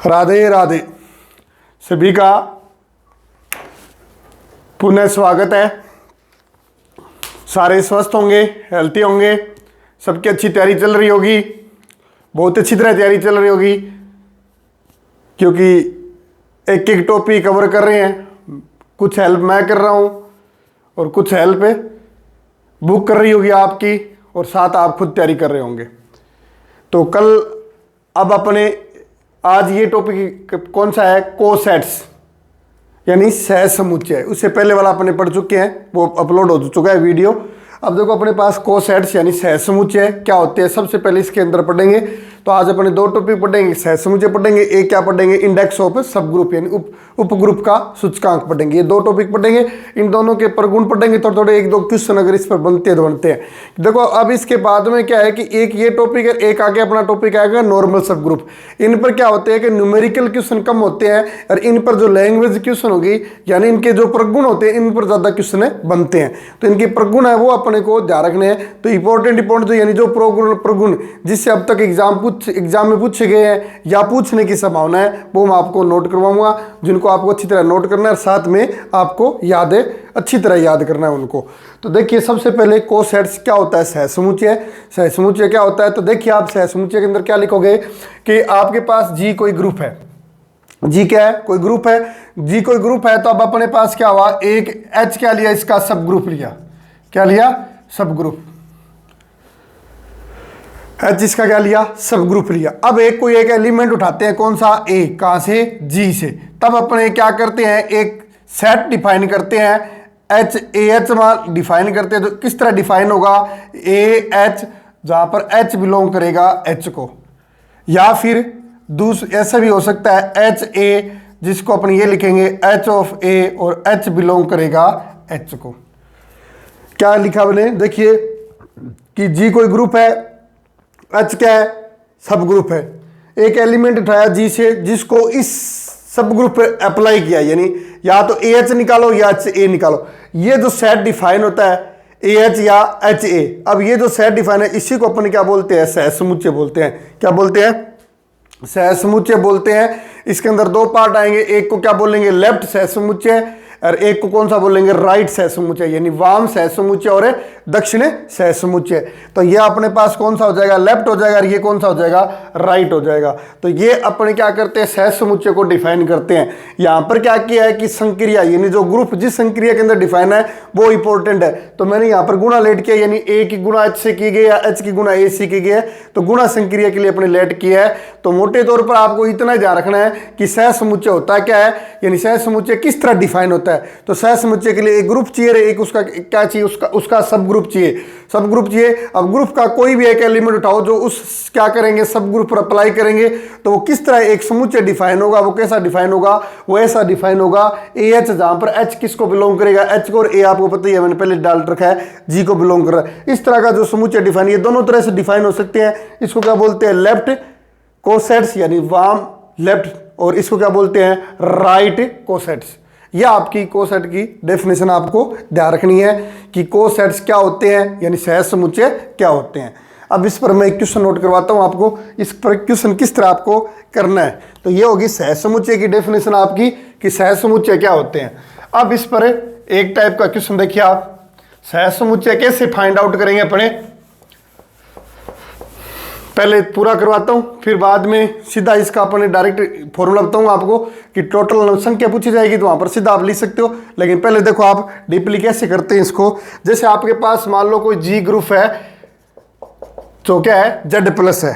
राधे राधे। सभी का पुनः स्वागत है। सारे स्वस्थ होंगे, हेल्थी होंगे, सबकी अच्छी तैयारी चल रही होगी, बहुत अच्छी तरह तैयारी चल रही होगी, क्योंकि एक एक टॉपिक कवर कर रहे हैं। कुछ हेल्प मैं कर रहा हूँ और कुछ हेल्प बुक कर रही होगी आपकी, और साथ आप खुद तैयारी कर रहे होंगे। तो कल अब अपने आज ये टॉपिक कौन सा है? कोसेट्स यानी सहसमुच्चय। उससे पहले वाला अपने पढ़ चुके हैं, वो अपलोड हो चुका है वीडियो। अब देखो अपने पास कोसेट्स यानी सहसमुच्चय क्या होते हैं, सबसे पहले इसके अंदर पढ़ेंगे। तो आज अपने दो टॉपिक पढ़ेंगे, सहसमुच्चय पढ़ेंगे, एक क्या पढ़ेंगे, इंडेक्स ऑफ सब ग्रुप यानी उपग्रुप का सूचकांक पढ़ेंगे। ये दो टॉपिक पढ़ेंगे, इन दोनों के प्रगुण पढ़ेंगे। थोड़े थोड़े एक दो क्वेश्चन अगर इस पर बनते हैं। देखो अब इसके बाद में क्या है कि एक ये टॉपिक है, एक आगे अपना टॉपिक आएगा नॉर्मल सब ग्रुप। इन पर क्या होते हैं कि न्यूमेरिकल क्वेश्चन कम होते हैं, और इन पर जो लैंग्वेज क्वेश्चन होगी यानी इनके जो प्रगुण होते हैं, इन पर ज्यादा क्वेश्चन बनते हैं। तो इनके प्रगुण है वो अपने को ध्यान रखने हैं। तो इंपॉर्टेंट जो यानी जो प्रगुण जिससे अब तक एग्जाम में पूछे गए हैं या पूछने की संभावना है, वो मैं आपको नोट करवाऊंगा, जिनको आपको अच्छी तरह नोट करना है, साथ में आपको याद है अच्छी तरह याद करना है उनको। तो देखिए सबसे पहले कोसेट्स क्या होता है, सहसमुच्चय। सहसमुच्चय क्या होता है? तो देखिए आप सहसमुच्चय के अंदर क्या लिखोगे कि आपके पास जी कोई ग्रुप है। जी क्या है? कोई ग्रुप है। जी कोई ग्रुप है, तो अब अपने पास क्या हुआ, एक एच क्या लिया, इसका सब ग्रुप लिया। क्या लिया? सब ग्रुप। एच इसका क्या लिया? सब ग्रुप लिया। अब कोई एक एलिमेंट उठाते हैं, कौन सा? ए। कहां से? जी से। तब अपने क्या करते हैं, एक सेट डिफाइन करते हैं, एच ए एच डिफाइन करते हैं। तो किस तरह डिफाइन होगा? ए एच, जहां पर एच बिलोंग करेगा एच को, या फिर ऐसा भी हो सकता है एच ए, जिसको अपन ये लिखेंगे एच ऑफ ए, और एच बिलोंग करेगा एच को। क्या लिखा मैंने? देखिए कि जी कोई ग्रुप है, एच क्या है? सब ग्रुप है। एक एलिमेंट उठाया जी से, जिसको इस सब ग्रुप पे अप्लाई किया, यानी या तो ए एच निकालो या एच ए निकालो। ये जो सेट डिफाइन होता है ए एच या एच ए, अब ये जो सेट डिफाइन है इसी को अपन क्या बोलते हैं? सहसमुच्चय बोलते हैं। क्या बोलते हैं? सहसमुच्चय बोलते हैं। इसके अंदर दो पार्ट आएंगे, एक को क्या बोलेंगे? लेफ्ट सहसमुच्चय, और एक को कौन सा बोलेंगे? राइट सहसमुच्चय, यानी वाम सहसमुच्चय और दक्षिण सहसमुच्चय। तो ये अपने पास कौन सा हो जाएगा? लेफ्ट हो जाएगा, और ये कौन सा हो जाएगा? राइट हो जाएगा। तो ये अपने क्या करते हैं? सहसमुच्चय को डिफाइन करते हैं। यहां पर क्या किया है कि संक्रिया यानी जो ग्रुप जिस संक्रिया के अंदर डिफाइन है वो इंपॉर्टेंट है। तो मैंने यहां पर गुणा लेट किया, यानी ए की गुणा एच से की गई या एच की गुणा ए से की गई है, तो गुणा संक्रिया के लिए अपने लेट किया है। तो मोटे तौर पर आपको इतना ध्यान रखना है कि सहसमुच्चय होता क्या है, यानी सहसमुच्चय किस तरह डिफाइन होता है। तो सहसमुच्चय के लिए एक ग्रुप चाहिए, एक उसका क्या चाहिए? उसका सब ग्रुप चाहिए। सब ग्रुप चाहिए। अब ग्रुप का कोई भी एक एलिमेंट उठाओ जो उस क्या करेंगे? सब ग्रुप पर अप्लाई करेंगे, तो वो किस तरह एक समुच्चय डिफाइन होगा? वो कैसा डिफाइन होगा? वो ऐसा डिफाइन होगा ए एच, जहां पर एच किसको बिलोंग करेगा? एच को, और ए आपको पता ही है, मैंने पहले डाल रखा है, जी को बिलोंग कर रहा है। इस तरह का जो समुच्चय डिफाइन, ये दोनों तरह से डिफाइन हो सकते हैं। इसको क्या बोलते हैं? लेफ्ट कोसेट्स यानी वाम लेफ्ट, और इसको क्या बोलते हैं? Right cosets. यह आपकी कोसेट की डेफिनेशन आपको ध्यान रखनी है कि कोसेट्स क्या होते हैं, यानी सहसमुच्चय क्या होते हैं। अब इस पर मैं एक क्वेश्चन नोट करवाता हूं आपको, इस पर क्वेश्चन किस तरह आपको करना है। तो ये होगी सहसमुच्चय की डेफिनेशन आपकी कि सहसमुच्चय क्या होते हैं। अब इस पर एक टाइप का क्वेश्चन देखिए आप, सहसमुच्चय कैसे फाइंड आउट करेंगे अपने, पहले पूरा करवाता हूं, फिर बाद में सीधा इसका अपने डायरेक्ट फॉर्मूला बताऊंगा आपको कि टोटल संख्या पूछी जाएगी, तो वहां पर सीधा आप लिख सकते हो। लेकिन पहले देखो आप डीपली कैसे करते हैं इसको। जैसे आपके पास मान लो कोई जी ग्रुप है, जो क्या है? जेड प्लस है,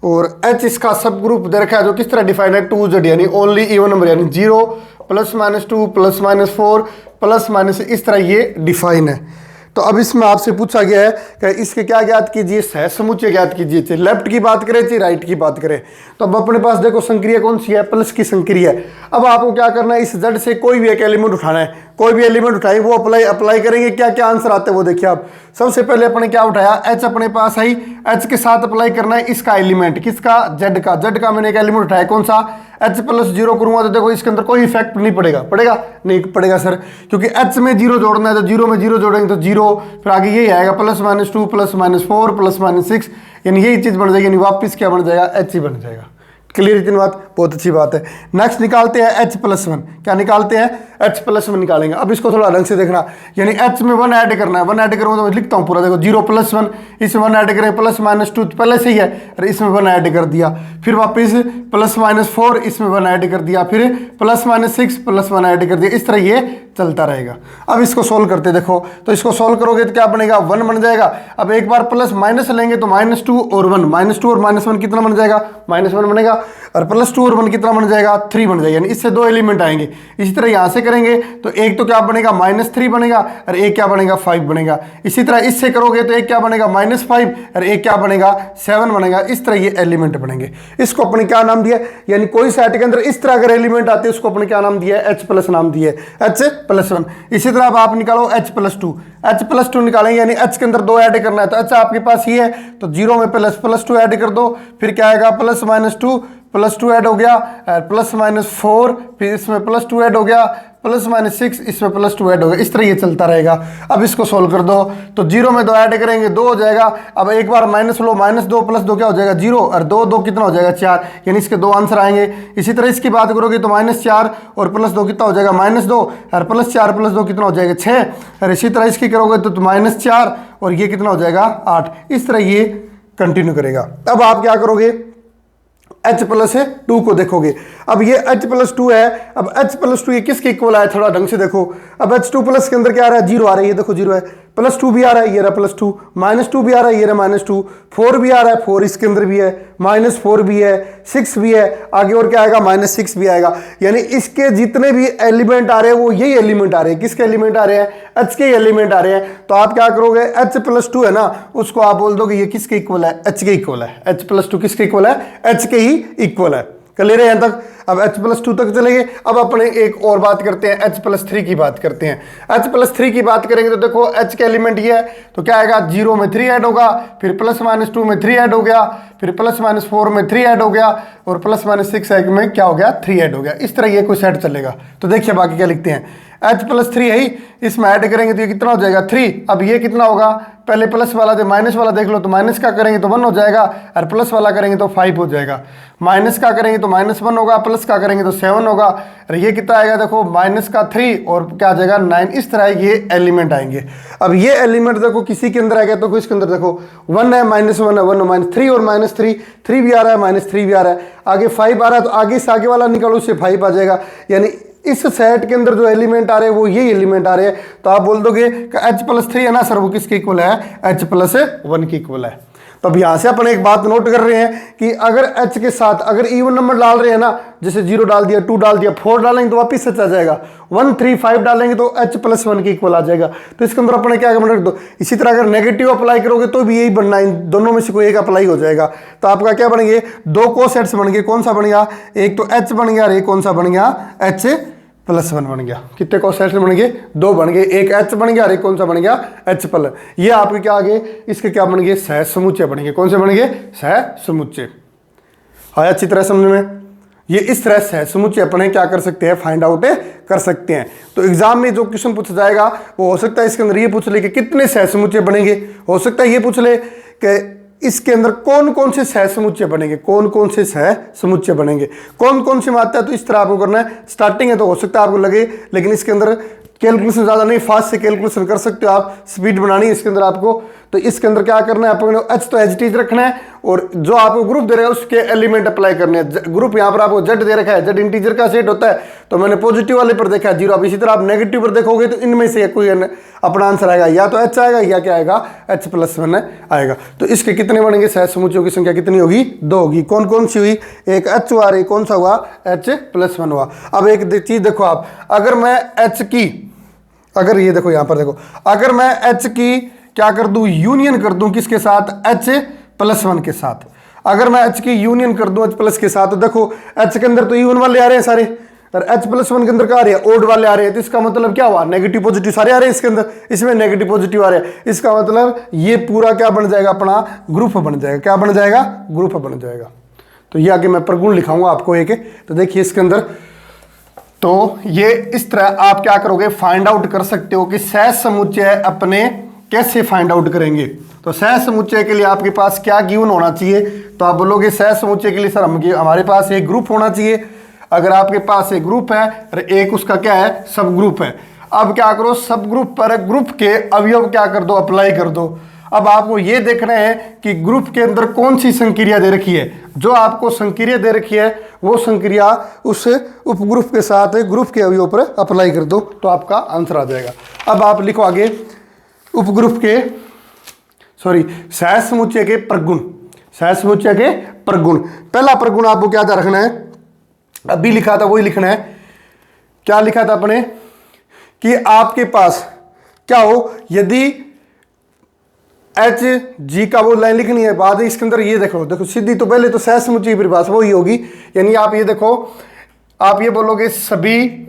और एच इसका सब ग्रुप दे रखा है, जो किस तरह डिफाइन है? 2z यानी ओनली इवन नंबर, यानी 0 +-2 +-4 +- इस तरह ये डिफाइन है। तो अब इसमें आपसे पूछा गया है कि इसके क्या ज्ञात कीजिए? सहसमुच्चय ज्ञात कीजिए। चाहे लेफ्ट की बात करें चाहे राइट की बात करें। तो अब अपने पास देखो संक्रिया कौन सी है? प्लस की संक्रिया है। अब आपको क्या करना है? इस जेड से कोई भी एक एलिमेंट उठाना है, कोई भी एलिमेंट उठाए, वो अप्लाई करेंगे। क्या क्या आंसर आते हैं वो देखिए आप। सबसे पहले अपने क्या उठाया? एच अपने पास आई, एच के साथ अप्लाई करना है इसका एलिमेंट, किसका? जेड का। जेड का मैंने एक एलिमेंट उठाया, कौन सा? एच +0 करूंगा तो देखो इसके अंदर कोई इफेक्ट नहीं पड़ेगा। पड़ेगा? नहीं पड़ेगा सर, क्योंकि एच में 0 जोड़ना है, तो 0 में 0 जोड़ेंगे तो 0, फिर आगे यही आएगा +-2 +-4 +-6, यानी यही चीज बन जाएगी, यानी वापिस क्या बन जाएगा? एच ही बन जाएगा। क्लियर इतनी बात, बहुत अच्छी बात है। नेक्स्ट निकालते हैं H+1। क्या निकालते हैं? H+1 निकालेंगे। अब इसको थोड़ा ढंग से देखना, यानी H में 1 ऐड करना है। 1 ऐड करूँगा तो मैं लिखता हूँ पूरा, देखो 0+1, इसमें 1 ऐड करें +-2 तो पहले से ही है, और इसमें 1 ऐड कर दिया, फिर वापस +-4 इसमें 1 ऐड कर दिया, फिर +-6 +1 ऐड कर दिया। इस तरह ये चलता रहेगा। अब इसको सोल्व करते देखो, तो इसको सोल्व करोगे तो क्या बनेगा? 1 बन जाएगा। अब एक बार प्लस माइनस लेंगे तो -2 और 1, -2 और -1 कितना बन जाएगा? -1 बनेगा, और +2 और 1 कितना बन जाएगा? 3 बन जाएगा, यानी इससे 2 एलिमेंट आएंगे। इसी तरह यहाँ से करेंगे तो एक तो क्या बनेगा? -3 बनेगा, और एक क्या बनेगा? 5 बनेगा। इसी तरह इससे करोगे तो एक क्या बनेगा? -5, और एक क्या बनेगा? 7 बनेगा। इस तरह ये एलिमेंट बनेंगे। इसको अपने क्या नाम दिया? यानी कोई सेट के अंदर इस तरह अगर एलिमेंट आते हैं उसको अपने क्या नाम दिया है? H+ नाम दिया है, H+1। इसी तरह अब आप निकालो H+2। H+2 निकालेंगे, यानी H के अंदर 2 ऐड करना है, तो H आपके पास ये है, तो 0 में +2 ऐड कर दो, फिर क्या आएगा? +-2 +2 ऐड हो गया, +-4 फिर इसमें +2 ऐड हो गया, +-6 इसमें +2 ऐड हो गया। इस तरह ये चलता रहेगा। अब इसको सोल्व कर दो, तो 0 में 2 ऐड करेंगे, 2 हो जाएगा। अब एक बार माइनस लो, -2 + 2 क्या हो जाएगा? 0, और 2 कितना हो जाएगा? 4, यानी इसके 2 आंसर आएंगे। इसी तरह इसकी बात करोगे तो -4 और +2 कितना हो जाएगा? -2, और +4 + 2 कितना हो जाएगा? 6, और इसी तरह इसकी करोगे तो -4 और ये कितना हो जाएगा? 8। इस तरह ये कंटिन्यू करेगा। अब आप क्या करोगे? H+2 को देखोगे। अब ये H+2 है, अब H+2 ये किसके इक्वल है? थोड़ा ढंग से देखो। अब H2+ के अंदर क्या आ रहा है? 0 आ रहा है, ये देखो 0 है, +2 भी आ रहा है, ये रहा +2, -2 भी आ रहा है, ये रहा -2, 4 भी आ रहा है, 4 इसके अंदर भी है, -4 भी है, 6 भी है, आगे और क्या आएगा? -6 भी आएगा। यानी इसके जितने भी एलिमेंट आ रहे हैं वो यही एलिमेंट आ रहे हैं। किसके एलिमेंट आ रहे हैं? H के एलिमेंट आ रहे हैं। तो आप क्या करोगे? H+2 है ना, उसको आप बोल दोगे ये किसके इक्वल है? H के इक्वल है। H+2 किसके इक्वल है? H के ही इक्वल है। क्लियर है यहाँ तक? अब H+2 तक चलेंगे। अब अपने एक और बात करते हैं, H+3 की बात करते हैं। H+3 की बात करेंगे तो देखो H के एलिमेंट ये है, तो क्या आएगा? 0 में 3 ऐड होगा, फिर +-2 में 3 ऐड हो गया, फिर +-4 में 3 ऐड हो गया, और +-6 में क्या हो गया? 3 ऐड हो गया। इस तरह ये कोई सेट चलेगा। तो देखिए बाकी क्या लिखते हैं, H+3 है ही, इसमें ऐड करेंगे तो ये कितना हो जाएगा? 3। अब ये कितना होगा? पहले प्लस वाला जो माइनस वाला देख लो, तो माइनस का करेंगे तो 1 हो जाएगा, और प्लस वाला करेंगे तो 5 हो जाएगा। माइनस का करेंगे तो -1 होगा, प्लस का करेंगे तो 7 होगा, और ये कितना आएगा? देखो -3 और क्या आ जाएगा? 9। इस तरह ये एलिमेंट आएंगे। अब ये एलिमेंट देखो किसी के अंदर आएगा तो इसके अंदर देखो 1 है, -1 है, 1 -3 और -3, 3 भी आ रहा है, -3 भी आ रहा है, आगे 5 आ रहा है, तो आगे से आगे वाला निकालो, उससे 5 आ जाएगा। यानी इस सेट के अंदर जो एलिमेंट आ रहे हैं वो यही एलिमेंट आ रहे हैं। तो आप बोल दोगे कि H+3 है ना सर, वो किसके इक्वल है? H+1 के इक्वल है। तो अब यहां से अपन एक बात नोट कर रहे हैं कि अगर H के साथ अगर इवन नंबर डाल रहे हैं ना, जैसे 0 डाल दिया, 2 डाल दिया, 4 डालेंगे तो वापिस सच आ जाएगा, 1 3 5 डालेंगे तो H+1 के इक्वल आ जाएगा। तो इसके अंदर अपने क्या करना? दो। इसी तरह अगर नेगेटिव अप्लाई करोगे तो भी यही बनना है, इन दोनों में से कोई एक अप्लाई हो जाएगा। तो आपका क्या बनेंगे? 2 कोसेट्स बन गए। कौन सा बन गया? एक तो H बन गया, और एक कौन सा बन गया? H+1 बन गया। कितने कोसेट्स बन गए? 2 बन गए। एक H बन गया और एक कौन सा बन गया? H+। ये आपके क्या आगे इसके क्या बन गए? सह समुच्चय बन गए। कौन से बन गए? सह समुच्चय। आया अच्छी तरह समझ में? ये इस तरह सह समुच्चय अपने क्या कर सकते हैं? फाइंड आउट कर सकते हैं। तो एग्जाम में जो क्वेश्चन पूछा जाएगा वो हो सकता है इसके अंदर ये पूछ ले कि कितने सह समुच्चय बनेंगे, हो सकता है ये पूछ ले कि इसके अंदर कौन कौन से सह समुच्चय बनेंगे, कौन कौन से सह समुच्चय बनेंगे, कौन कौन सी मात्रा है। तो इस तरह आपको करना है। स्टार्टिंग है तो हो सकता है आपको लगे, लेकिन इसके अंदर कैलकुलेशन ज़्यादा नहीं, फास्ट से कैलकुलेशन कर सकते हो आप, स्पीड बनानी है इसके अंदर आपको। तो इसके अंदर क्या करना है? आपको H तो एज इट रखना है, और जो आपको ग्रुप दे रहा है उसके एलिमेंट अप्लाई करने हैं। ग्रुप यहाँ पर आपको Z दे रखा है, Z इंटीजर का सेट होता है, तो मैंने पॉजिटिव वाले पर देखा है 0। अब इसी तरह आप नेगेटिव पर देखोगे तो इनमें से कोई अपना आंसर आएगा, या तो H आएगा या क्या आएगा? H+1 आएगा। तो इसके कितने बनेंगे? सह समुच्चयों की संख्या कितनी होगी? 2 होगी। कौन कौन सी हुई? एक H हुआ, एक कौन सा हुआ? H+1 हुआ। अब एक चीज देखो आप, अगर मैं H की, अगर ये देखो यहां पर देखो, अगर मैं H की क्या कर दूं? यूनियन कर दूं किसके साथ? H+1 के साथ। अगर मैं H की यूनियन कर दूं H+ के साथ, तो देखो H के अंदर तो इवन वाले आ रहे हैं सारे, और H+1 के अंदर क्या आ रहे हैं? ओड वाले आ रहे हैं। तो इसका मतलब क्या हुआ? नेगेटिव पॉजिटिव सारे आ रहे हैं इसके अंदर, इसमें नेगेटिव पॉजिटिव आ रहे हैं। इसका मतलब ये पूरा क्या बन जाएगा? अपना ग्रुप बन जाएगा। क्या बन जाएगा? ग्रुप बन जाएगा। तो ये आगे मैं प्रगुण लिखाऊंगा आपको एक। तो देखिए इसके अंदर, तो ये इस तरह आप क्या करोगे? फाइंड आउट कर सकते हो कि सह समुच्चय अपने कैसे फाइंड आउट करेंगे? तो सहसमुच्चय के लिए आपके पास क्या गिवन होना चाहिए? तो आप बोलोगे सहसमुच्चय के लिए सर हमारे पास एक ग्रुप होना चाहिए। अगर आपके पास एक ग्रुप है और एक उसका क्या है, सब ग्रुप है। अब क्या करो, सब ग्रुप पर ग्रुप के अवयव क्या कर दो, अप्लाई कर दो। अब आपको ये देखना है कि ग्रुप के अंदर कौन सी संक्रिया दे रखी है। जो आपको संक्रिया दे रखी है वो संक्रिया उस उपग्रुप के साथ ग्रुप के अवयव पर अप्लाई कर दो, तो आपका आंसर आ जाएगा। अब आप लिखो आगे उपग्रुप के सहसमुच्चय के प्रगुण। सहसमुच्चय के प्रगुण, पहला प्रगुण आपको क्या था रखना है, अभी लिखा था वही लिखना है। क्या लिखा था अपने कि आपके पास क्या हो, यदि एच जी का वो लाइन लिखनी है, बाद इसके अंदर ये देखो सीधी, तो पहले तो सहसमुच्चय की परिभाषा वही होगी। यानी आप ये देखो, आप ये बोलोगे सभी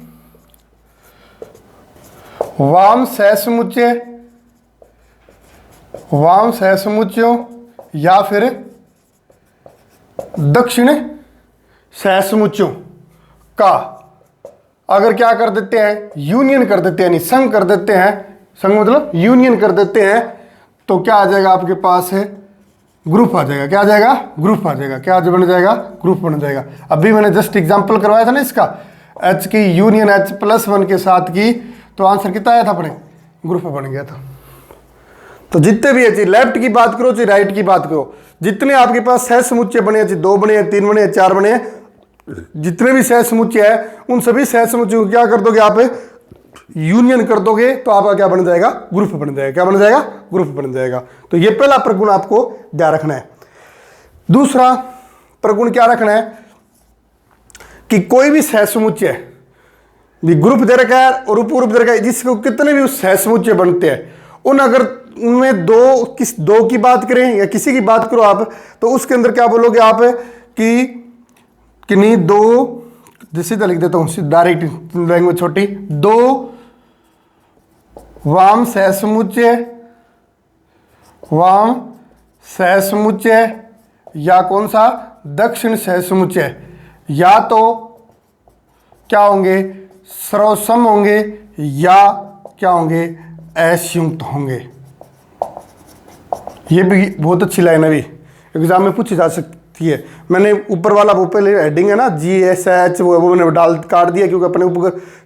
वाम सहसमुच्चयों या फिर दक्षिण सहसमुच्चयों का अगर क्या कर देते हैं, यूनियन कर देते हैं, यानी संघ कर देते हैं, संघ मतलब यूनियन कर देते हैं, तो क्या आ जाएगा आपके पास है, ग्रुप आ जाएगा। क्या आ जाएगा, ग्रुप आ जाएगा। क्या बन जाएगा, ग्रुप बन जाएगा। अभी मैंने जस्ट एग्जांपल करवाया था ना इसका, H की यूनियन H+1 के साथ की, तो आंसर कितना आया था अपने, ग्रुप बन गया था। तो जितने भी है, लेफ्ट की बात करो चाहे राइट की बात करो, जितने आपके पास सहसमुच्चय बने, चाहे 2 बने, 3 बने, 4 बने, जितने भी सहसमुच्चय है उन सभी सहसमुच्चयों को क्या कर दोगे आप, यूनियन कर दोगे, तो आपका क्या बन जाएगा, ग्रुप बन जाएगा। क्या बन जाएगा, ग्रुप बन जाएगा। तो ये पहला प्रगुण आपको ध्यान रखना है। दूसरा प्रगुण क्या रखना है कि कोई भी सहसमुच्चय ग्रुप दे रखा है और उपग्रुप दे रखा है, जिसको कितने भी सहसमुच्चय बनते हैं, उन अगर उनमें दो की बात करें या किसी की बात करो आप, तो उसके अंदर क्या बोलोगे आप कि नहीं, दो, सीधा लिख देता हूं डायरेक्ट लैंग्वेज छोटी, 2 वाम सहसमुच्चय या कौन सा, दक्षिण सहसमुच्चय, या तो क्या होंगे, सर्वसम होंगे या क्या होंगे, असंयुक्त होंगे। ये भी बहुत अच्छी लाइन अभी एग्जाम में पूछी जा सकती है। मैंने ऊपर वाला वो पहले हेडिंग है ना GSH, वो मैंने काट दिया क्योंकि अपने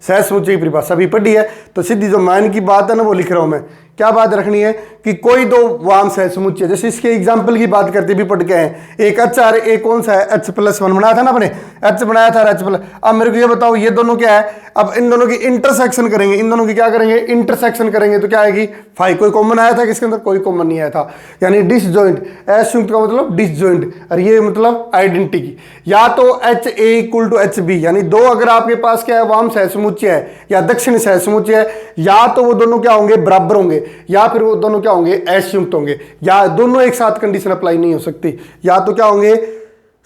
सहसमुच्चय की परिभाषा भी पढ़ी है, तो सीधी जो मान की बात है ना वो लिख रहा हूं मैं। क्या बात रखनी है कि कोई 2 वाम सहसमुच्चय, जैसे इसके एग्जाम्पल की बात करते भी पढ़ के हैं, एक H और एक कौन सा है, H+1 बनाया था ना अपने, H बनाया था H+। अब मेरे को ये बताओ ये दोनों क्या है, अब इन दोनों की इंटरसेक्शन करेंगे, इन दोनों की क्या करेंगे, इंटरसेक्शन करेंगे, तो क्या आएगी, फाइव। कोई कॉमन आया था किसके अंदर, कोई कॉमन नहीं आया था, यानी डिसजॉइंट। असंयुक्त का मतलब डिसजॉइंट, और ये मतलब आइडेंटिटी की। या तो HA = HB, यानी 2 अगर आपके पास क्या है, वाम सहसमुच्चय है या दक्षिण सहसमुच्चय है, या तो वो दोनों क्या होंगे, बराबर होंगे, या फिर वो दोनों क्या होंगे, असंयुक्त होंगे, या दोनों एक साथ कंडीशन अप्लाई नहीं हो सकती। या तो क्या होंगे,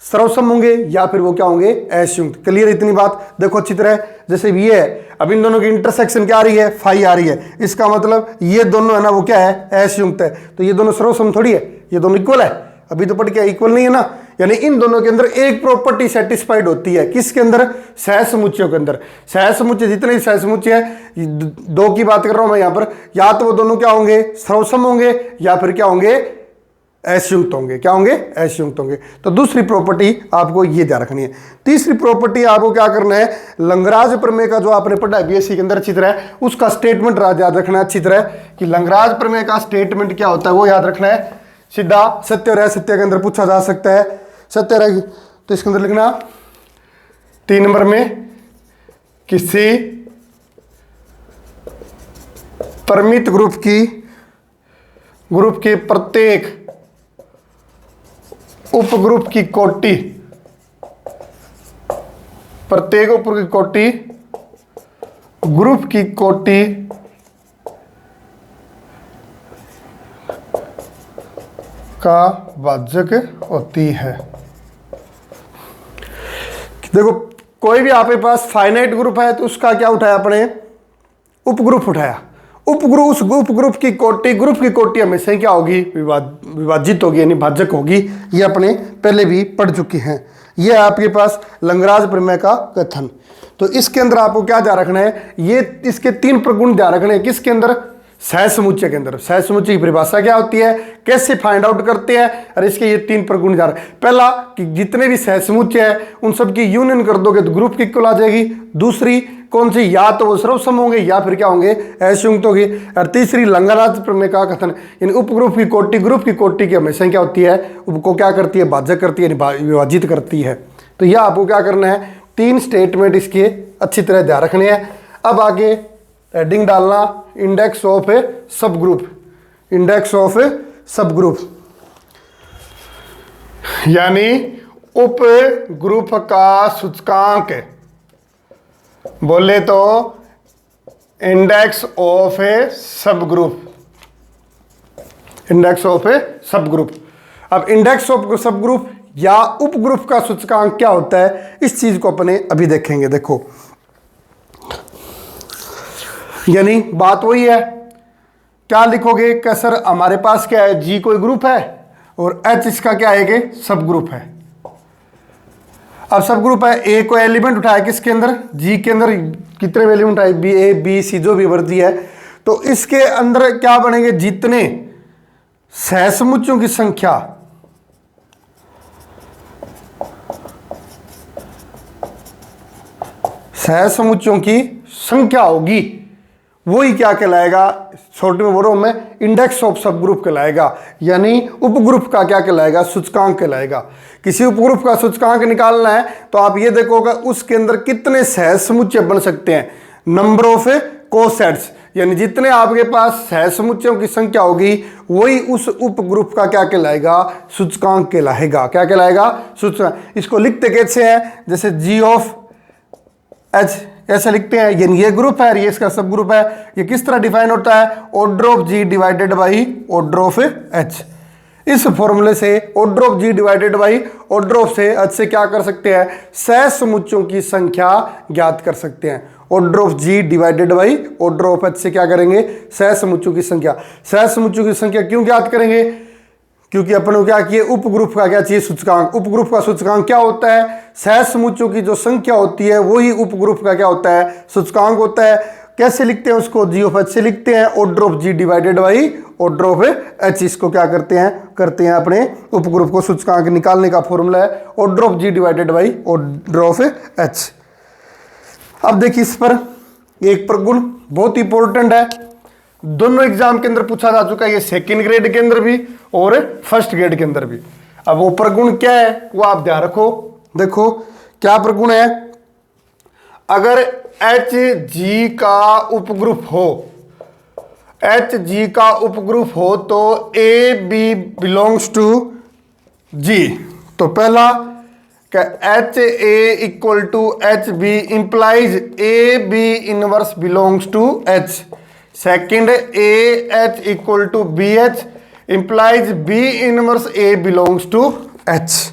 सर्वसम होंगे, या फिर वो क्या होंगे, असंयुक्त। क्लियर इतनी बात? देखो अच्छी तरह, जैसे ये है, अब इन दोनों की इंटरसेक्शन क्या आ रही है, फाई आ रही है, इसका मतलब ये दोनों है ना वो क्या है, असंयुक्त है, तो ये दोनों सर्वसम थोड़ी है, ये दोनों इक्वल है। अभी तो पढ़ के इक्वल नहीं है ना, यानी इन दोनों के अंदर एक प्रॉपर्टी सेटिस्फाइड होती है, किसके अंदर, सहसमुच्चयों के अंदर। सहसमुच्चय जितने सहसमुच्चय है, 2 की बात कर रहा हूं मैं यहां पर, या तो वो दोनों क्या होंगे, सर्वसम होंगे, या फिर क्या होंगे, असंयुक्त होंगे। क्या होंगे, असंयुक्त होंगे। तो दूसरी प्रॉपर्टी आपको ये ध्यान रखनी है। तीसरी प्रॉपर्टी आपको क्या करना है, लंगराज प्रमेय का जो आपने पढ़ा है BSc के अंदर अच्छी तरह, उसका स्टेटमेंट याद रखना है अच्छी तरह, कि लंगराज प्रमेय का स्टेटमेंट क्या होता है वो याद रखना है। सीधा सत्य और असत्य के अंदर पूछा जा सकता है। सत्य रहेगी तो इसके अंदर लिखना 3 नंबर में, किसी परिमित ग्रुप के प्रत्येक उपग्रुप की कोटि, प्रत्येक उपग्रुप की कोटि ग्रुप की कोटि का वाचक होती है। देखो कोई भी आपके पास फाइनाइट ग्रुप है तो उसका क्या उठाया अपने, उपग्रुप उठाया। उपग्रुप, उस उपग्रुप की कोटि, ग्रुप की कोटि हमेशा क्या होगी, विभाजित होगी, यानी भाजक होगी। ये अपने पहले भी पढ़ चुके हैं। ये आपके पास लंगराज प्रमेय का कथन। तो इसके अंदर आपको क्या ध्यान रखना है, ये इसके 3 प्रगुण ध्यान रखने हैं। किसके अंदर, सहसमुच्चय के अंदर। सहसमुच्चय की परिभाषा क्या होती है, कैसे फाइंड आउट करते हैं, और इसके ये 3 प्रगुण जा रहे हैं। पहला कि जितने भी सहसमुच्चय है उन सबकी यूनियन कर दोगे तो ग्रुप की इक्वल आ जाएगी। दूसरी कौन सी, या तो वो सर्वसम होंगे या फिर क्या होंगे, असंयुक्त होगी। और तीसरी लंगराज प्रमेय का कथन, यानी उपग्रुप की कोटि ग्रुप की कोटि की हमेशा क्या होती है, उपको क्या करती है, भाजक करती है, विभाजित करती है। तो यह आपको क्या करना है, 3 स्टेटमेंट इसके अच्छी तरह ध्यान रखने हैं। अब आगे हेडिंग डालना इंडेक्स ऑफ ए सब ग्रुप, इंडेक्स ऑफ ए सब ग्रुप, यानी उप ग्रुप का सूचकांक। बोले तो इंडेक्स ऑफ ए सब ग्रुप, इंडेक्स ऑफ ए सब ग्रुप। अब इंडेक्स ऑफ सब ग्रुप या उप ग्रुप का सूचकांक क्या होता है, इस चीज को अपने अभी देखेंगे। देखो यानी बात वही है, क्या लिखोगे कि सर हमारे पास क्या है, जी कोई ग्रुप है और एच इसका क्या है कि सब ग्रुप है। अब सब ग्रुप है, ए को एलिमेंट उठाया किसके अंदर, जी के अंदर कितने एलिमेंट आए, बी, ए, बी, सी जो भी वर्दी है, तो इसके अंदर क्या बनेंगे, जितने सहसमुच्चयों की संख्या, सहसमुच्चयों की संख्या होगी वही क्या कहलाएगा, छोटे में बोलो में इंडेक्स ऑफ सब ग्रुप कहलाएगा। यानी उपग्रुप का क्या कहलाएगा, सूचकांक कहलाएगा। किसी उपग्रुप का सूचकांक निकालना है तो आप ये देखोगे उसके अंदर कितने सहसमुच्चय बन सकते हैं, नंबर ऑफ कोसेट्स, यानी जितने आपके पास सहसमुच्चयों की संख्या होगी वही उस उपग्रुप का क्या कहलाएगा, सूचकांक कहलाएगा। क्या कहलाएगा, सूचकांक। इसको लिखते कैसे हैं, जैसे जी ऑफ एच ऐसे लिखते हैं, ये ग्रुप है, ये इसका सब ग्रुप है। ये किस तरह डिफाइन होता है, order of G divided by order of H. इस फॉर्मूले से order of G divided by order of से एच से क्या कर सकते हैं, सहसमुच्चयों की संख्या ज्ञात कर सकते हैं। Order of G divided by order of H से क्या करेंगे, सहसमुच्चयों की संख्या। सहसमुच्चयों की संख्या क्यों ज्ञात करेंगे, क्योंकि अपन को क्या किए, उपग्रुप का क्या चाहिए, सूचकांक। उपग्रुप का सूचकांक क्या होता है, सहसमुच्चयों की जो संख्या होती है वही उपग्रुप का क्या होता है, सूचकांक होता है। कैसे लिखते हैं उसको, जी ऑफ एच से लिखते हैं, order of G divided by order of H. इसको क्या करते हैं अपने उपग्रुप को सूचकांक निकालने का फॉर्मूला है order of G divided by order of H. अब देखिए इस पर एक प्रगुण बहुत इंपॉर्टेंट है, दोनों एग्जाम के अंदर पूछा जा चुका है, ये सेकंड ग्रेड के अंदर भी और फर्स्ट ग्रेड के अंदर भी। अब वो प्रगुण क्या है वो आप ध्यान रखो। देखो क्या प्रगुण है, अगर एच जी का उपग्रुप हो, एच जी का उपग्रुप हो तो A B belongs to G. तो पहला H A equal to H B implies A B inverse belongs to H. Second, A H equal to B H implies B inverse A belongs to H.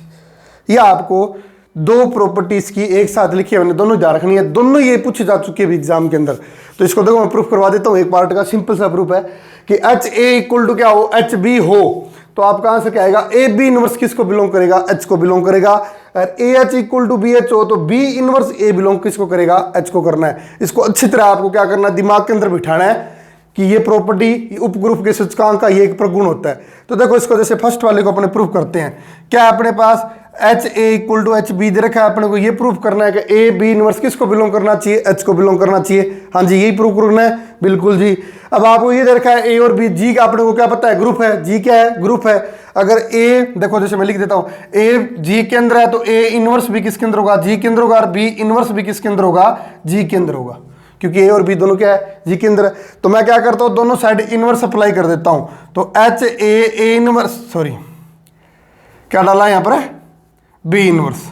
यह आपको 2 properties की एक साथ लिखी है, दोनों ध्यान रखनी है, दोनों ये पूछी जा चुकी है एग्जाम के अंदर। तो इसको देखो मैं प्रूफ करवा देता हूं, एक पार्ट का सिंपल सा प्रूफ है कि एच ए इक्वल टू क्या हो, एच बी हो, तो आप कहां से क्या आएगा, ए बी इनवर्स किसको बिलोंग करेगा, एच को बिलोंग करेगा। और A H equal to B H हो तो बी इनवर्स ए बिलोंग किसको करेगा, एच को करना है। इसको अच्छी तरह आपको क्या करना है, दिमाग के अंदर बिठाना है कि ये प्रॉपर्टी उपग्रुप के सूचकांक का ये एक प्रगुण होता है। तो देखो इसको जैसे फर्स्ट वाले को अपने प्रूफ करते हैं। क्या अपने पास H A equal to H B दे रखा है, अपने को ये प्रूफ करना है कि ए बी इनवर्स किसको बिलोंग करना चाहिए, एच को बिलोंग करना चाहिए। हाँ जी यही प्रूफ करना है, बिल्कुल जी। अब आपको ये दे रखा है ए और बी, जी का अपने को क्या पता है, ग्रुप है, जी क्या है, ग्रुप है। अगर ए देखो जैसे मैं लिख देता हूँ, ए जी के अंदर है तो ए इनवर्स भी किसके अंदर होगा, जी के अंदर होगा, और बी इनवर्स भी किसके अंदर होगा, जी के अंदर होगा, क्योंकि ए और बी दोनों क्या है, जी के अंदर है। तो मैं क्या करता हूं, दोनों साइड इनवर्स अप्लाई कर देता हूं। तो एच ए इनवर्स, सॉरी क्या डाला यहां पर, बी इनवर्स,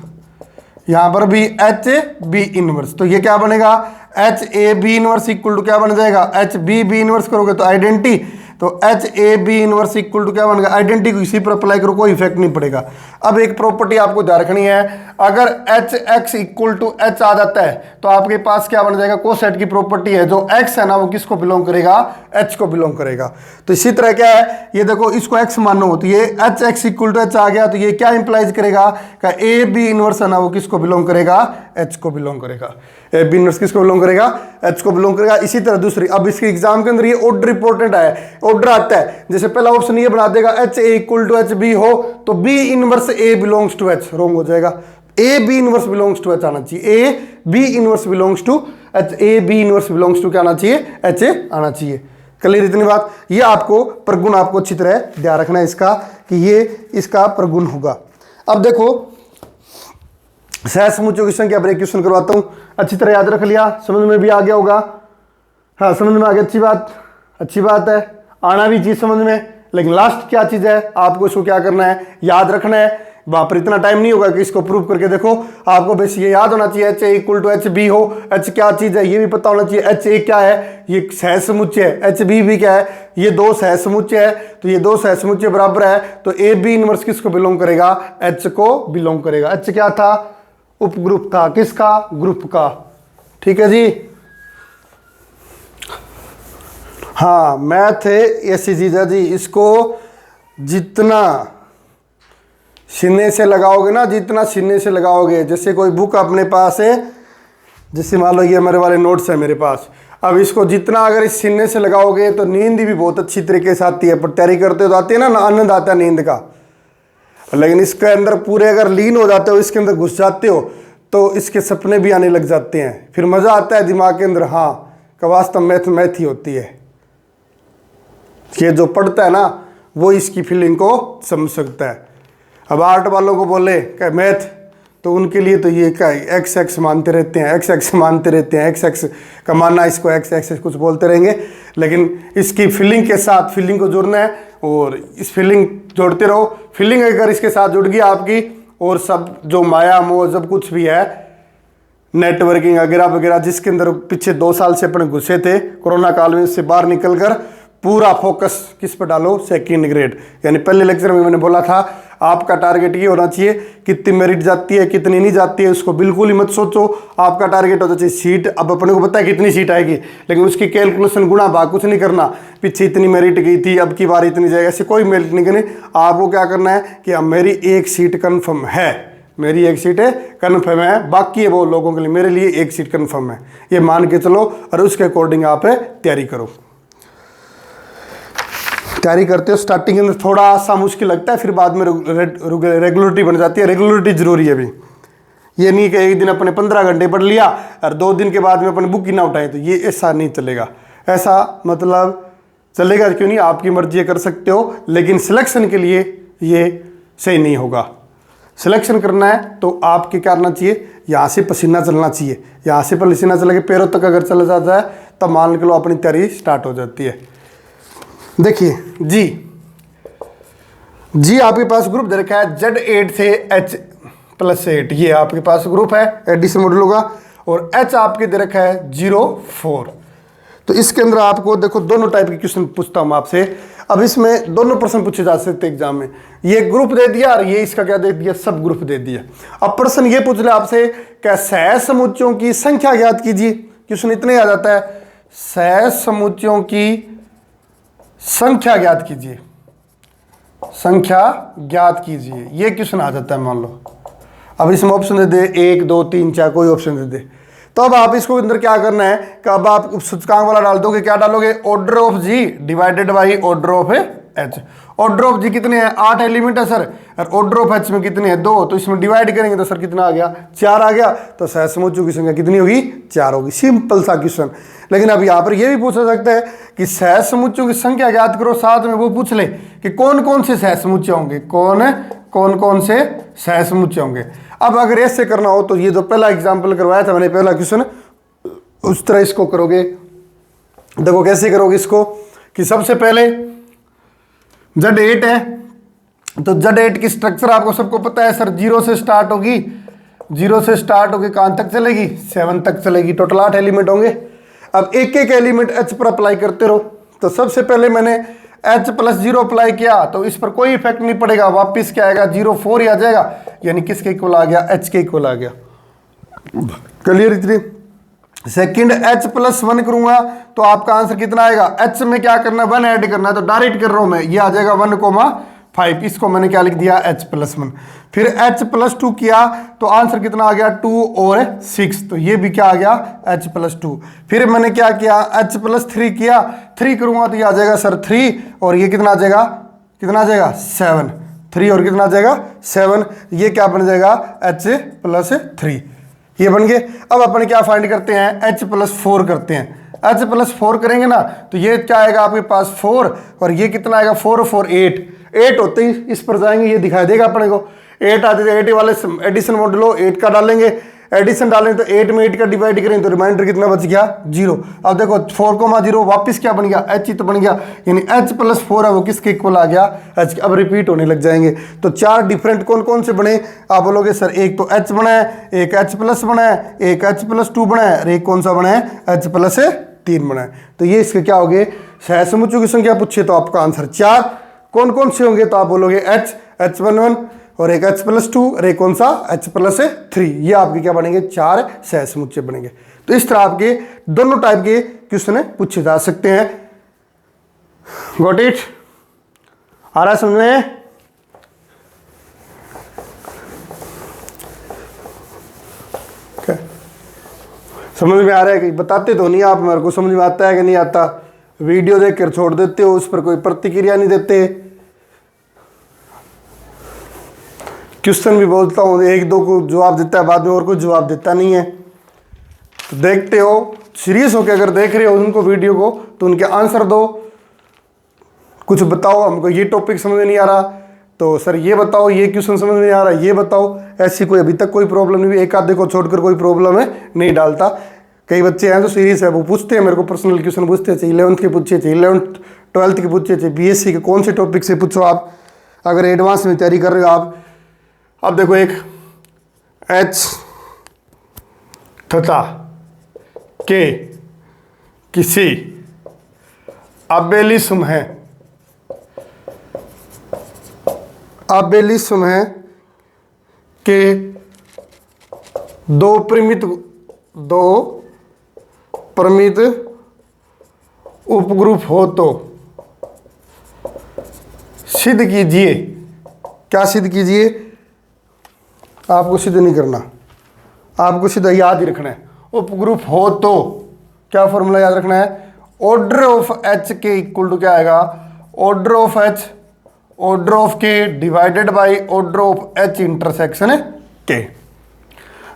यहां पर भी एच बी इनवर्स। तो ये क्या बनेगा, H A B inverse equal to क्या बन जाएगा, एच बी बी इनवर्स करोगे तो आइडेंटिटी, तो H A B inverse equal to क्या बनेगा, आइडेंटिटी को इसी पर अप्लाई करो, कोई इफेक्ट नहीं पड़ेगा। अब एक प्रॉपर्टी आपको ध्यान रखनी है, अगर H X equal to H आ जाता है तो आपके पास क्या बन जाएगा, कोसेट की प्रॉपर्टी है, जो एक्स है ना वो किसको बिलोंग करेगा, एच को बिलोंग करेगा। तो इसी तरह क्या है, ये देखो इसको एक्स मानो तो ये H X equal to H आ गया, तो ये क्या इंप्लाइज करेगा, ए बी इनवर्स है ना वो किसको बिलोंग करेगा, एच को बिलोंग करेगा। ए बी इनवर्स किसको बिलोंग करेगा? एच को बिलोंग करेगा। इसी तरह दूसरी, अब इसके एग्जाम के अंदर ये ऑर्डर इंपॉर्टेंट है, ऑर्डर आता है। जैसे पहला ऑप्शन ये बना देगा H A equal to H B हो तो B inverse A belongs to H, wrong हो जाएगा। A B inverse belongs to H आना चाहिए। A B inverse belongs to H, A B inverse belongs to क्या आना चाहिए? एच ए आना चाहिए। क्लियर इतनी बात? ये आपको प्रगुण आपको अच्छी तरह ध्यान रखना है इसका कि ये इसका प्रगुण होगा। अब देखो सहसमुच्चयों की संख्या पर एक क्वेश्चन करवाता हूं, अच्छी तरह याद रख लिया, समझ में भी आ गया होगा। हाँ समझ में आ गया, अच्छी बात है, आना भी चीज समझ में। लेकिन लास्ट क्या चीज है, आपको इसको क्या करना है? याद रखना है। वहां पर इतना टाइम नहीं होगा कि इसको प्रूव करके देखो, आपको बस ये याद होना चाहिए H A equal to H B हो। एच क्या चीज है ये भी पता होना चाहिए। एच ए क्या है? ये सहसमुच्चय है। एच बी भी क्या है? ये दो सहसमुच्चय है। तो ये दो सहसमुच्चय बराबर है, तो ए बी इनवर्स किसको बिलोंग करेगा? एच को बिलोंग करेगा। एच क्या था? उपग्रुप था, किसका? ग्रुप का। ठीक है जी। हाँ मैथ है ऐसी चीज है जी, इसको जितना सीने से लगाओगे ना, जितना सीने से लगाओगे, जैसे कोई बुक अपने पास है, जैसे मान लो ये मेरे वाले नोट्स है मेरे पास, अब इसको जितना अगर इस सीने से लगाओगे तो नींद भी बहुत अच्छी तरीके से आती है। पर तैयारी करते हो तो आती है ना, आनंद आता है नींद का। लेकिन इसके अंदर पूरे अगर लीन हो जाते हो, इसके अंदर घुस जाते हो, तो इसके सपने भी आने लग जाते हैं, फिर मजा आता है दिमाग के अंदर। हाँ का वास्तव मैथ ही होती है। ये जो पढ़ता है ना वो इसकी फीलिंग को समझ सकता है। अब आर्ट वालों को बोले क्या मैथ, तो उनके लिए तो ये क्या है, एक्स एक्स मानते रहते हैं, एक्स मानते रहते हैं, एक्स का मानना, इसको एक्स कुछ बोलते रहेंगे। लेकिन इसकी फीलिंग के साथ फीलिंग को जोड़ना है, और इस फीलिंग जोड़ते रहो। फीलिंग अगर इसके साथ जुड़ गई आपकी, और सब जो माया मोह जब कुछ भी है, नेटवर्किंग वगैरह वगैरह, जिसके अंदर पिछले 2 साल से अपने घुसे थे कोरोना काल में, इससे बाहर निकलकर पूरा फोकस किस पर डालो? Second grade. यानी पहले लेक्चर में मैंने बोला था आपका टारगेट ये होना चाहिए, कितनी मेरिट जाती है कितनी नहीं जाती है उसको बिल्कुल ही मत सोचो। आपका टारगेट होना चाहिए सीट। अब अपने को पता है कितनी सीट आएगी, लेकिन उसकी कैलकुलेशन गुणा भाग कुछ नहीं करना। पीछे इतनी मेरिट गई थी, अब की बार इतनी जाएगी, ऐसे कोई मेरिट नहीं करनी। आपको क्या करना है कि अब मेरी एक सीट कन्फर्म है, मेरी एक सीट है कन्फर्म है, बाकी है वो लोगों के लिए, मेरे लिए एक सीट कन्फर्म है, ये मान के चलो और उसके अकॉर्डिंग आप तैयारी करो। तैयारी करते हो स्टार्टिंग के अंदर थोड़ा सा मुश्किल लगता है, फिर बाद में रेगुलरिटी बन जाती है। रेगुलरिटी जरूरी है अभी। ये नहीं कि एक दिन अपने 15 घंटे पढ़ लिया और 2 दिन के बाद में अपने बुक ही ना उठाए, तो ये ऐसा नहीं चलेगा। ऐसा मतलब चलेगा क्यों नहीं, आपकी मर्जी कर सकते हो, लेकिन सिलेक्शन के लिए ये सही नहीं होगा। सिलेक्शन करना है तो आपके क्या करना चाहिए, यहाँ से पसीना चलना चाहिए, यहाँ से पसीना चला के पैरों तक अगर चला जाता है तब मान के लो अपनी तैयारी स्टार्ट हो जाती है। देखिए जी आपके पास ग्रुप दे रखा है Z8 से H+8, ये आपके पास ग्रुप है एडिशन मॉडल होगा, और H आपके दे रखा है 0,4। तो इसके अंदर आपको देखो दोनों टाइप के क्वेश्चन पूछता हूं आपसे। अब इसमें दोनों प्रश्न पूछे जा सकते एग्जाम में, ये ग्रुप दे दिया और ये इसका क्या दे दिया, सब ग्रुप दे दिया। अब प्रश्न ये पूछ ले आपसे क्या सहसमुच्चयों की संख्या ज्ञात कीजिए। क्वेश्चन इतने आ जाता है, सहसमुच्चयों की संख्या ज्ञात कीजिए, संख्या ज्ञात कीजिए, ये क्वेश्चन आ जाता है मान लो। अब इसमें ऑप्शन दे दे 1 2 3 4, कोई ऑप्शन दे दे, तो अब आप इसको अंदर क्या करना है कि अब आप सूचकांक वाला डाल दोगे, क्या डालोगे, order of G divided by order of H. Order of G कितने हैं, 8 एलिमेंट है सर, और ऑर्डर ऑफ एच में कितने हैं, 2, तो इसमें डिवाइड करेंगे तो सर कितना आ गया, 4 आ गया। तो सहसमुच्चयों की संख्या कितनी होगी, 4 होगी। सिंपल सा क्वेश्चन। लेकिन अब यहाँ पर यह भी पूछा सकता है कि सहसमुच्चयों की संख्या ज्ञात करो, साथ में वो पूछ ले कि कौन कौन से सहसमुच्चय होंगे, कौन कौन से सहसमुच्चय होंगे। अब अगर ऐसे करना हो तो ये जो पहला एग्जाम्पल करवाया था मैंने, पहला क्वेश्चन, उस तरह इसको करोगे। देखो कैसे करोगे इसको कि सबसे पहले Z8 है, तो Z8 की स्ट्रक्चर आपको सबको पता है सर, 0 से स्टार्ट होगी, 0 से स्टार्ट होगी कहां तक चलेगी, 7 तक चलेगी। टोटल 8 एलिमेंट होंगे। अब एक एक एलिमेंट H पर अप्लाई करते रहो। तो सबसे पहले मैंने H+0 अप्लाई किया, तो इस पर कोई इफेक्ट नहीं पड़ेगा, वापिस क्या आएगा, 0,4 ही आ जाएगा, यानी किसके इक्वल आ गया, H के इक्वल आ गया। क्लियर इतनी। सेकंड H+1 करूंगा तो आपका आंसर कितना आएगा, H में क्या करना है, 1 ऐड करना है, तो डायरेक्ट कर रहा हूं मैं, ये आ जाएगा 1,4। 5, इसको मैंने क्या लिख दिया H+1। फिर H+2 किया तो आंसर कितना आ गया 2 और 6, तो ये भी क्या आ गया H+2। फिर मैंने क्या किया H+3 किया, 3 करूंगा तो ये आ जाएगा सर 3, और ये कितना आ जाएगा 7, 3 और कितना आ जाएगा 7, ये क्या बन जाएगा H+3, ये बन गए। अब अपन क्या फाइंड करते हैं H+4 करते हैं। H+4 करेंगे ना तो ये क्या आएगा आपके पास 4, और ये कितना आएगा 4 और 4 8 होते ही इस पर जाएंगे, ये दिखाई देगा अपने को 8 आते थे, 8 वाले एडिशन मॉडलो 8 का डालेंगे, एडिशन डालेंगे तो 8 में 8 का डिवाइड करेंगे तो रिमाइंडर कितना बच गया 0। अब देखो 4,0 वापस क्या बन गया H ही तो बन गया, यानी H+4 है वो किसके इक्वल आ गया H। अब रिपीट होने लग जाएंगे, तो 4 डिफरेंट कौन कौन से बने आप बोलोगे सर, एक तो H बना है, एक H+ बना है, एक H+2 बना है, और एक कौन सा बना है H+3 बना है। तो ये इसके क्या हो गए सहसमुच्चों की संख्या पूछे तो आपका आंसर 4। कौन कौन से होंगे तो आप बोलोगे H1 और एक H+2 और एक कौन सा H+3, ये आपके क्या बनेंगे 4 सहसमुच्चय बनेंगे। तो इस तरह आपके दोनों टाइप के क्वेश्चन पूछे जा सकते हैं। गॉट इट, आ रहा है समझ में? समझ में आ रहा है कि बताते तो नहीं आप मेरे को, समझ में आता है कि नहीं आता, वीडियो देख कर छोड़ देते हो, उस पर कोई प्रतिक्रिया नहीं देते। क्वेश्चन भी बोलता हूँ, एक दो को जवाब देता है, बाद में और कोई जवाब देता नहीं है। तो देखते हो, सीरियस होकर अगर देख रहे हो उनको वीडियो को तो उनके आंसर दो, कुछ बताओ हमको ये टॉपिक समझ में नहीं आ रहा तो सर ये बताओ, ये क्वेश्चन समझ में नहीं आ रहा ये बताओ। ऐसी कोई अभी तक कोई प्रॉब्लम नहीं हुई, एक आधे को छोड़कर कोई प्रॉब्लम है नहीं डालता। कई बच्चे हैं तो सीरियस है, वो पूछते हैं मेरे को पर्सनल क्वेश्चन पूछते हैं, 11th के पूछे, 11th 12th के पूछे, BSc के कौन से टॉपिक से पूछो आप, अगर एडवांस में तैयारी कर रहे हो आप। अब देखो एक H तथा K किसी आबेली समूह के दो परिमित उपग्रुप हो तो सिद्ध कीजिए। क्या सिद्ध कीजिए? आपको सिद्ध नहीं करना, आपको सीधा याद ही रखना है। उपग्रुप हो तो क्या फॉर्मूला याद रखना है, ऑर्डर ऑफ H के इक्वल टू क्या आएगा, order of H order of K divided by order of H intersection K।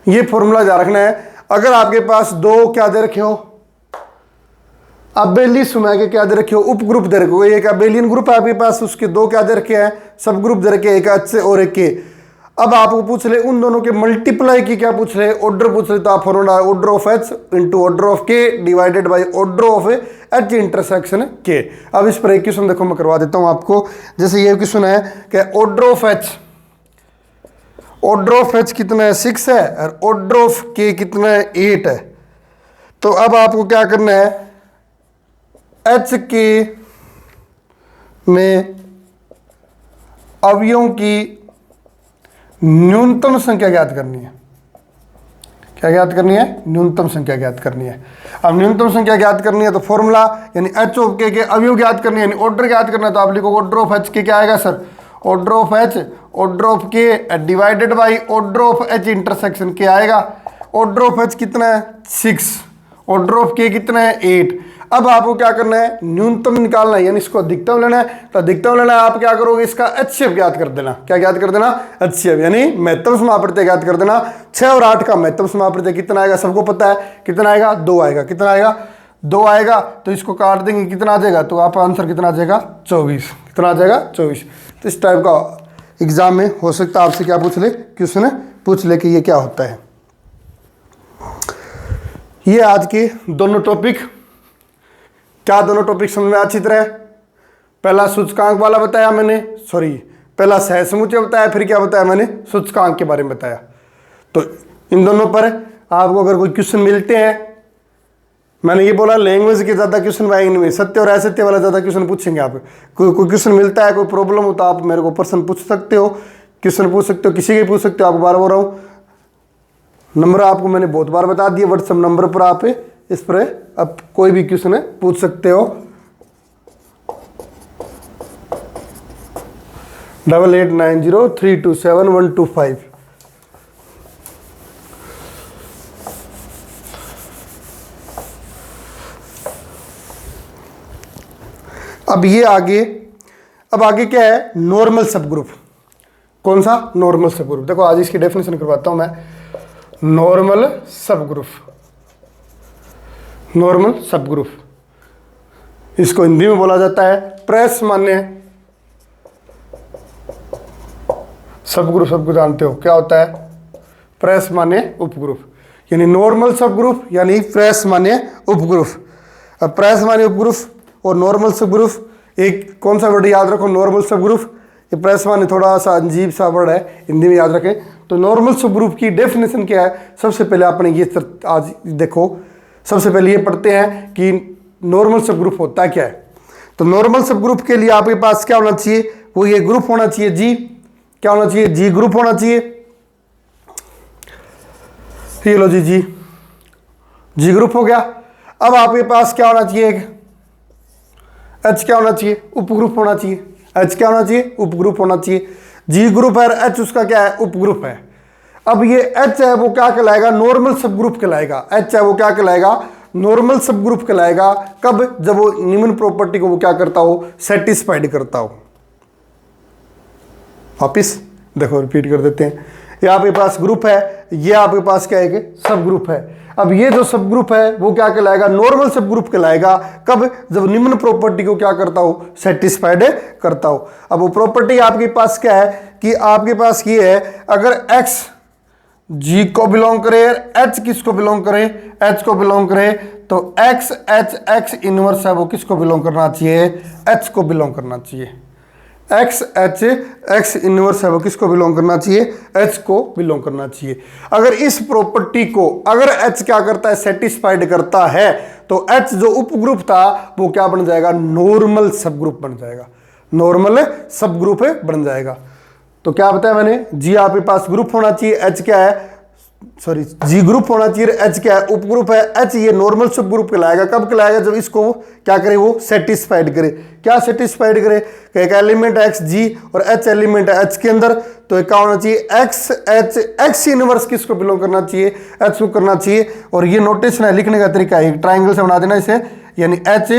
ये फॉर्मूला याद रखना है। अगर आपके पास दो क्या दे रखे हो, अबेली समूह के क्या दे रखे हो, उपग्रुप दे रखे हो, एक अबेलियन ग्रुप है आपके पास, उसके दो क्या दे रखे हैं, सब ग्रुप दे रखे हैं, एक H और एक K। अब आपको पूछ ले उन दोनों के मल्टीप्लाई की क्या पूछ रहे, ऑर्डर पूछ रहे, तो आप formula order of H into order of K divided by order of H intersection K। अब इस पर एक क्वेश्चन देखो मैं करवा देता हूं आपको। जैसे ये क्वेश्चन है कि ऑर्डर ऑफ H कितना है 6 है और ऑर्डर ऑफ K कितना है 8 है। तो अब आपको क्या करना है, H के में अवयवों की न्यूनतम संख्या ज्ञात करनी है। क्या ज्ञात करनी है, न्यूनतम संख्या ज्ञात करनी है। अब न्यूनतम संख्या ज्ञात करनी है तो फॉर्मूला यानी H ऑफ K के अवयव ज्ञात करनी है, यानी ऑर्डर ज्ञात करना है। तो आप लिखो ऑर्डर ऑफ H के क्या आएगा sir, order of H order of K divided by order of H intersection K आएगा। ऑर्डर ऑफ H कितना है 6, ऑर्डर ऑफ K कितना है 8। अब आपको क्या करना है, न्यूनतम निकालना है, यानी इसको अधिकतम लेना है। तो अधिकतम लेना है, आप क्या करोगे, इसका HCF ज्ञात कर देना। क्या ज्ञात कर देना, HCF यानी महत्तम समापवर्तय ज्ञात कर देना। 6 और 8 का महत्तम समापवर्तय कितना आएगा, सबको पता है कितना आएगा, 2 आएगा। कितना आएगा, 2 आएगा। तो इसको काट देंगे, कितना आ जाएगा, तो आप आंसर कितना आ जाएगा 24। कितना आ जाएगा 24। तो इस टाइप का एग्जाम में हो सकता है आपसे क्या पूछ ले, क्वेश्चन पूछ ले कि ये क्या होता है। ये आज के दोनों टॉपिक, क्या दोनों टॉपिक समझ में अच्छी तरह। पहला सूचकांक वाला बताया मैंने, पहला सहसमुच्चय बताया, फिर क्या बताया मैंने, सूचकांक के बारे में बताया। तो इन दोनों पर आपको अगर कोई क्वेश्चन मिलते हैं, मैंने ये बोला लैंग्वेज के ज़्यादा क्वेश्चन आएंगे नहीं, सत्य और असत्य वाला ज़्यादा क्वेश्चन पूछेंगे आप। कोई क्वेश्चन मिलता है, कोई प्रॉब्लम हो तो आप मेरे को पर्सन पूछ सकते हो, क्वेश्चन पूछ सकते हो, किसी के पूछ सकते हो। आपको बार बोल रहा हूँ, नंबर आपको मैंने बहुत बार बता दिया, व्हाट्सएप नंबर पर आप इस पर अब कोई भी क्वेश्चन पूछ सकते हो। 8890327125। अब ये आगे, अब आगे क्या है, नॉर्मल सब ग्रुप। कौन सा? नॉर्मल सब ग्रुप। देखो आज इसकी डेफिनेशन करवाता हूं मैं। नॉर्मल सब ग्रुप, नॉर्मल सब ग्रुप, इसको हिंदी में बोला जाता है प्रेस मान्य सब ग्रुप। सबको जानते हो क्या होता है? प्रेस मान्य उपग्रुप, यानी नॉर्मल सब ग्रुप यानी प्रेस मान्य उपग्रुप। अब प्रेस मान्य उपग्रुप और नॉर्मल सब ग्रुप, एक कौन सा वर्ड याद रखो? नॉर्मल सब ग्रुप। ये प्रेस मान्य थोड़ा सा अजीब सा वर्ड है, हिंदी में याद रखें। तो नॉर्मल सब ग्रुप की डेफिनेशन क्या है? सबसे पहले आपने ये आज देखो, सबसे पहले ये पढ़ते हैं कि नॉर्मल सब ग्रुप होता क्या है। तो नॉर्मल सब ग्रुप के लिए आपके पास क्या होना चाहिए? वो ये ग्रुप होना चाहिए जी। क्या होना चाहिए? जी ग्रुप होना चाहिए। ये लो जी, जी ग्रुप हो गया। अब आपके पास क्या होना चाहिए? एक एच क्या होना चाहिए? उपग्रुप होना चाहिए। एच क्या होना चाहिए? उपग्रुप होना चाहिए। जी ग्रुप है, एच उसका क्या है? उपग्रुप है। अब ये एच है वो क्या कहलाएगा? नॉर्मल सब ग्रुप कहलाएगा। एच है वो क्या कहलाएगा? नॉर्मल सब ग्रुप कहलाएगा। कब? जब वो निम्न प्रॉपर्टी को वो क्या करता हो? सेटिस्फाइड करता हो। वापिस देखो रिपीट कर देते हैं। ये आपके पास ग्रुप है, ये आपके पास क्या है? सब ग्रुप है। अब ये जो सब ग्रुप है वो क्या कहलाएगा? नॉर्मल सब ग्रुप कहलाएगा। कब? जब निम्न प्रॉपर्टी को क्या करता हो? सेटिस्फाइड करता हो। अब वो प्रॉपर्टी आपके पास क्या है कि आपके पास ये है, अगर x g को बिलोंग करे, h किसको बिलोंग करे? h को बिलोंग करे, तो x h x इनवर्स है वो किसको बिलोंग करना चाहिए? h को बिलोंग करना चाहिए। x h x इनवर्स है वो किसको बिलोंग करना चाहिए? h को बिलोंग करना चाहिए। अगर इस प्रॉपर्टी को अगर h क्या करता है? सेटिस्फाइड करता है, तो h जो उपग्रुप था वो क्या बन जाएगा? नॉर्मल सब ग्रुप बन जाएगा। नॉर्मल सब ग्रुप बन जाएगा। तो क्या बताया मैंने? जी आपके पास ग्रुप होना चाहिए, h क्या है? सॉरी, जी ग्रुप होना चाहिए, एच क्या है? उपग्रुप है। एच ये नॉर्मल सब ग्रुप कहलाएगा। कब कहलाएगा? जब इसको क्या करे? वो सेटिस्फाइड करे। क्या सेटिस्फाइड करे? एक एलिमेंट है एक्स जी और एच एलिमेंट है एच के अंदर, तो क्या होना चाहिए? एक्स एच एक्स इनवर्स किसको बिलोंग करना चाहिए? एच को करना चाहिए। और ये नोटेशन है, लिखने का तरीका है, ट्राइंगल से बना देना इसे, यानी एच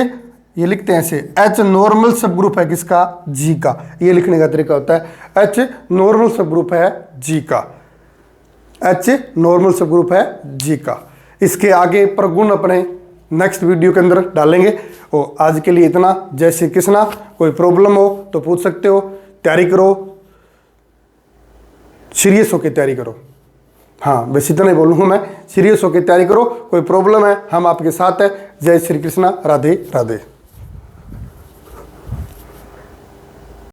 ये लिखते हैं ऐसे, एच नॉर्मल सब ग्रुप है किसका? जी का। ये लिखने का तरीका होता है, एच नॉर्मल सब ग्रुप है जी का। एच नॉर्मल सब ग्रुप है जी का। इसके आगे प्रगुण अपने नेक्स्ट वीडियो के अंदर डालेंगे। और आज के लिए इतना। जय श्री कृष्णा। कोई प्रॉब्लम हो तो पूछ सकते हो। तैयारी करो, सीरियस होकर तैयारी करो। हाँ, बस इतना ही बोलूँगा मैं, सीरियस होकर तैयारी करो। कोई प्रॉब्लम है हम आपके साथ है। जय श्री कृष्णा। राधे राधे।